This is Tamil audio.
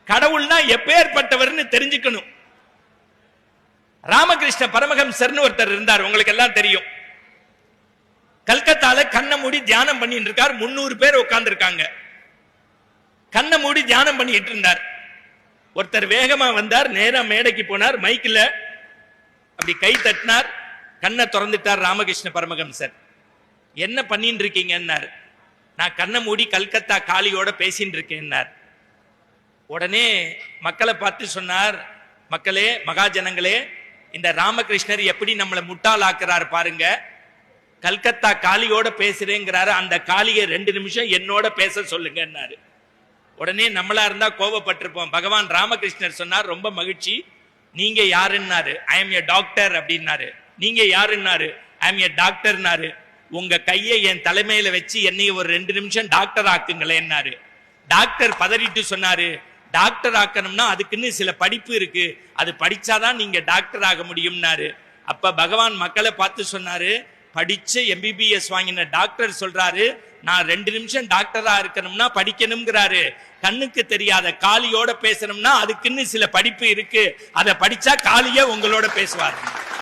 கடவுள்னா எப்பேற்பட்டவர்னு தெரிஞ்சுக்கணும். ராமகிருஷ்ண பரமஹம்சர்னு ஒருத்தர் இருந்தார், உங்களுக்கு எல்லாம் தெரியும். கல்கத்தால கண்ணை மூடி தியானம் பண்ணிட்டு இருக்கார். 300 பேர் உட்கார்ந்து இருக்காங்க. கண்ணை மூடி தியானம் பண்ணிட்டு இருந்தார். ஒருத்தர் வேகமா வந்தார், நேரா மேடைக்கு போனார், மைக்கில் அப்படி கை தட்டினார், கண்ணை திறந்துட்டார். ராமகிருஷ்ண பரமஹம்சர், என்ன பண்ணிட்டு இருக்கீங்கன்னார். நான் கண்ணை மூடி கல்கத்தா காளியோட பேசிட்டு இருக்கேன்னார். உடனே மக்களை பார்த்து சொன்னார், மக்களே, மகாஜனங்களே, இந்த ராமகிருஷ்ணர் எப்படி நம்மளை முட்டாளாக்குறார் பாருங்க. கல்கத்தா காளியோட பேசுறேங்கிறாரு, அந்த காளியை 2 நிமிஷம் என்னோட பேச சொல்லுங்கன்னாரு. உடனே நம்மளா இருந்தா கோபப்பட்டிருப்போம். பகவான் ராமகிருஷ்ணர் சொன்னார், ரொம்ப மகிழ்ச்சி, நீங்க யாருன்னாரு. ஐ எம் ஏ டாக்டர் அப்படின்னாரு. நீங்க யாருன்னாரு. I M A டாக்டர்னாரு. உங்க கையை என் தலைமையில வச்சு என்னைய ஒரு 2 நிமிஷம் டாக்டர் ஆக்குங்களேன்னாரு. டாக்டர் பதறிட்டு சொன்னாரு, டாக்டர் ஆக்கணும்னா அதுக்குன்னு சில படிப்பு இருக்கு, அது படிச்சாதான் நீங்க டாக்டர் ஆக முடியும்னாரு. அப்ப பகவான் மக்களை பார்த்து சொன்னாரு, படிச்ச MBBS வாங்கின டாக்டர் சொல்றாரு, நான் 2 நிமிஷம் டாக்டரா இருக்கணும்னா படிக்கணும்ங்கிறாரு. கண்ணுக்கு தெரியாத காளியோட பேசணும்னா அதுக்குன்னு சில படிப்பு இருக்கு, அதை படிச்சா காளியே உங்களோட பேசுவார்.